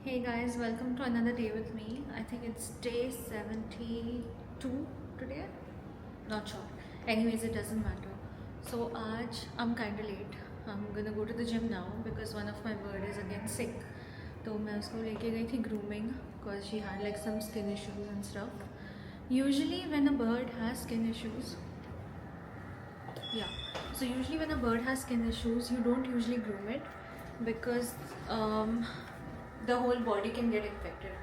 Hey guys, welcome to another day with me. I think it's day 72 today. Not sure. Anyways, it doesn't matter. So, aaj I'm kind of late. I'm gonna go to the gym now because one of my bird is again sick. तो मैं उसको लेके गई थी grooming because she had like some skin issues and stuff. Usually, when a bird has skin issues, yeah. So usually when a bird has skin issues, you don't usually groom it because the whole body can get infected.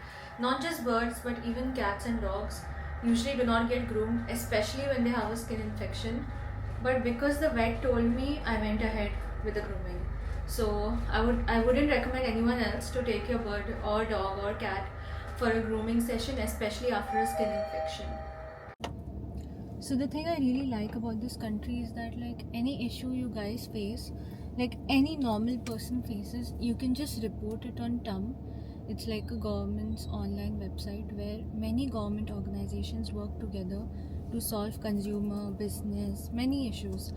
Not just birds, but even cats and dogs usually do not get groomed, especially when they have a skin infection. But because the vet told me, I went ahead with the grooming. So I wouldn't recommend anyone else to take your bird or dog or cat for a grooming session, especially after a skin infection. So the thing I really like about this country is that like any issue you guys face, like any normal person faces, you can just report it on TUM. It's like a government's online website where many government organizations work together to solve consumer, business, many issues.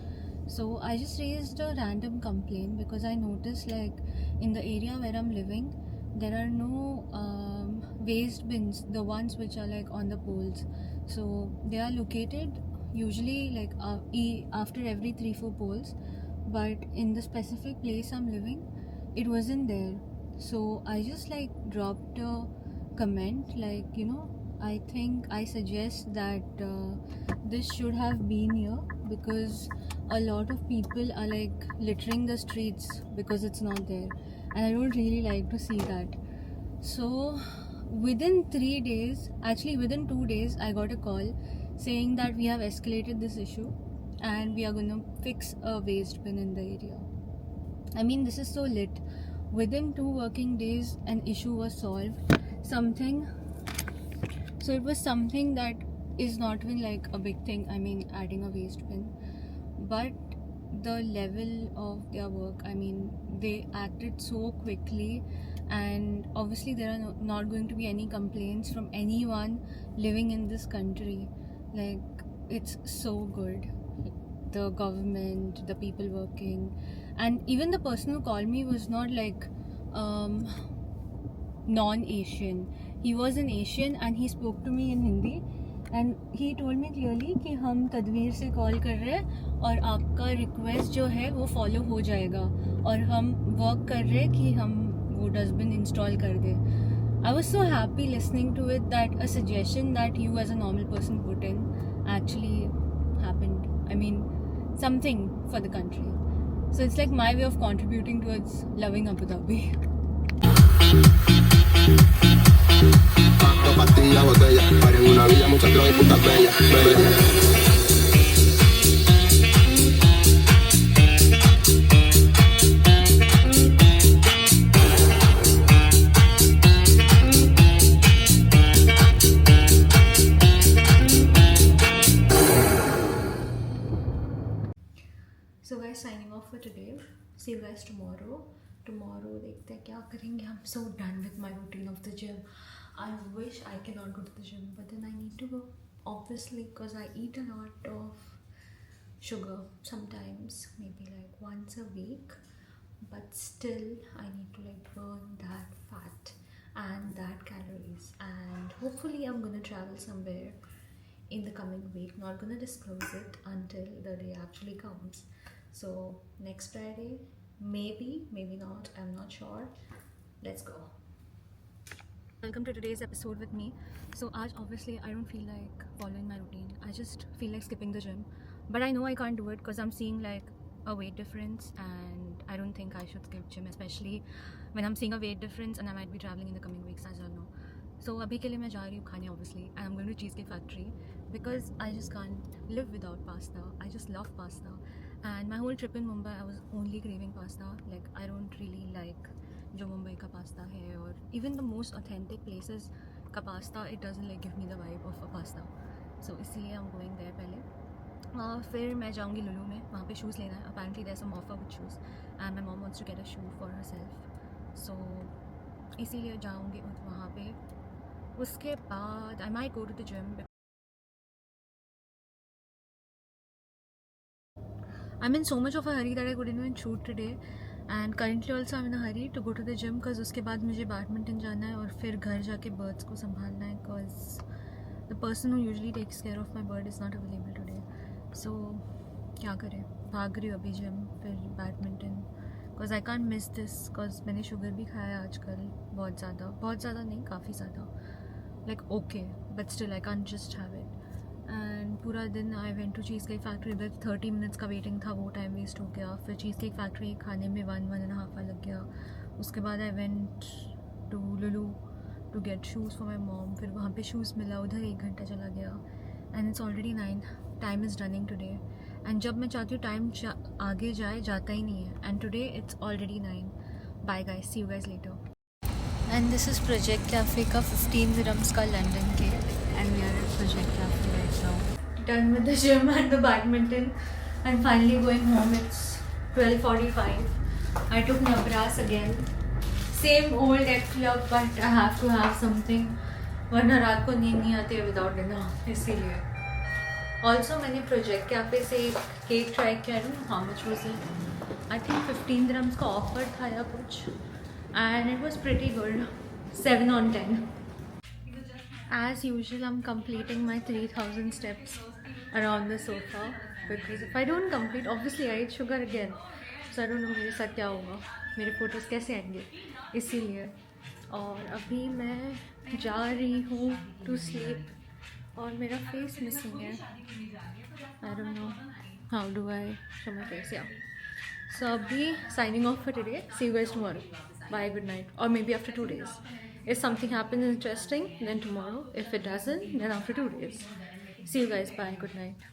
So I just raised a random complaint because I noticed like in the area where I'm living, there are no waste bins, the ones which are like on the poles. So they are located usually like after every 3-4 poles, but in the specific place I'm living, it wasn't there. So I just like dropped a comment like, I think I suggest that this should have been here because a lot of people are like littering the streets because it's not there, and I don't really like to see that. So within 3 days, actually within 2 days, I got a call saying that we have escalated this issue and we are going to fix a waste bin in the area. I mean, this is so lit. Within 2 working days, an issue was solved. So it was something that is not even like a big thing. I mean, adding a waste bin. But the level of their work, I mean, they acted so quickly, and obviously there are not going to be any complaints from anyone living in this country. Like, it's so good. The government, the people working, and even the person who called me was not like non-Asian. He was an Asian and he spoke to me in Hindi, and he told me clearly कि हम तदवीर से call कर रहे हैं और आपका request जो है वो फॉलो हो जाएगा और हम वर्क कर रहे हैं कि हम वो डस्टबिन इंस्टॉल कर दें. I was so happy listening to it that a suggestion that you as a normal person put in actually happened. I mean, something for the country. So it's like my way of contributing towards loving Abu Dhabi. Pastilla, botella, paren una villa, muchas drogas y putas bellas, bellas. So guys, signing off for today. See you guys tomorrow. Tomorrow देखते हैं क्या करेंगे. I'm so done with my routine of the gym. I wish I cannot go to the gym, but then I need to go, obviously, because I eat a lot of sugar sometimes, maybe like once a week, but still I need to like burn that fat and that calories, and hopefully I'm gonna travel somewhere in the coming week. Not gonna disclose it until the day actually comes. So next Friday, maybe not, I'm not sure. Let's go. Welcome to today's episode with me. So आज obviously I don't feel like following my routine. I just feel like skipping the gym, but I know I can't do it because I'm seeing like a weight difference, and I don't think I should skip gym, especially when I'm seeing a weight difference and I might be traveling in the coming weeks, as you all know. So अभी के लिए मैं जा रही हूँ खाने, obviously, and I'm going to Cheesecake Factory because I just can't live without pasta. I just love pasta, and my whole trip in Mumbai I was only craving pasta. Like, I don't really like जो मुंबई का pasta है, और even the most authentic places का pasta, it doesn't like give me the vibe of a pasta. So इसलिए I am going there पहले. फिर मैं जाऊँगी लुलू में, वहाँ पे शूज़ लेना है. Apparently there some offer with shoes and my mom wants to get a shoe for herself. So इसीलिए जाऊँगी वहाँ पे. उसके बाद I might go to the gym. I'm in so much of a hurry that I couldn't even shoot today. And currently also I am in hurry to go to the gym because उसके बाद मुझे badminton जाना है और फिर घर जाके birds को संभालना है because the person who usually takes care of my bird is not available today. So क्या करें, भाग रही हूँ अभी जिम फिर badminton because I can't miss this because मैंने शुगर भी खाया आजकल बहुत ज़्यादा नहीं, काफ़ी ज़्यादा, like okay but still I can't just have it. And पूरा दिन I went to cheesecake factory, इधर 30 मिनट्स का वेटिंग था, वो टाइम वेस्ट हो गया. फिर चीज़ केक फैक्ट्री खाने में 1.5 आवर लग गया. उसके बाद I went to Lulu to get shoes for my mom. फिर वहाँ पे शूज़ मिला, उधर 1 घंटा चला गया. And it's already 9. Time is running today. And जब मैं चाहती हूँ टाइम आगे जाए, जाता ही नहीं है. And today it's already 9. Bye guys, see you guys later. And this is project cafe का 15 dirhams का लंदन के. And we are at project cafe right now. Done with the gym and the badminton and finally going home. It's 12:45. I took Navras again. Same old egg club but I have to have something. वरना रात को नींद नहीं आती है without dinner, इसीलिए. Also मैंने project cafe से एक केक ट्राई किया है. How much was it? I think 15 dirhams का ऑफर था या कुछ. And it was pretty good. 7 on 10. As usual, I'm completing my 3,000 steps around the sofa because if I don't complete, obviously I eat sugar again. So I don't know मेरे साथ क्या होगा, मेरे photos कैसे आएंगे, इसीलिए. और अभी मैं जा रही हूँ टू स्लीप और मेरा फेस मिसिंग है. I don't know how do I show my face. या सो अभी signing off for today. See you guys tomorrow. Bye, good night. Or maybe after 2 days. If something happens interesting, then tomorrow. If it doesn't, then after 2 days. See you guys. Bye, good night.